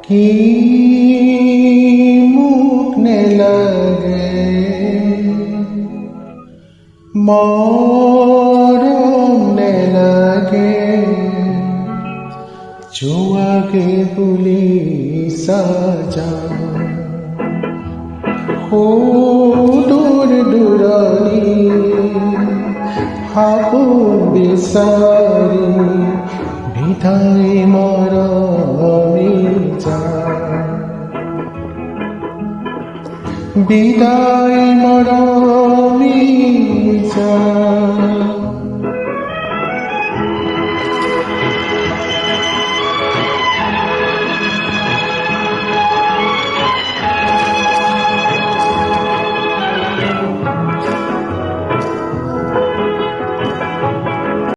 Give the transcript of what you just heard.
কি মুখ নেলাগে মৰম নেলাগে জোয়াকে বুলি সাজা দূৰ দূৰানি হাপুন বিচাৰি বিধাই মৰমি বিদায় মৰমি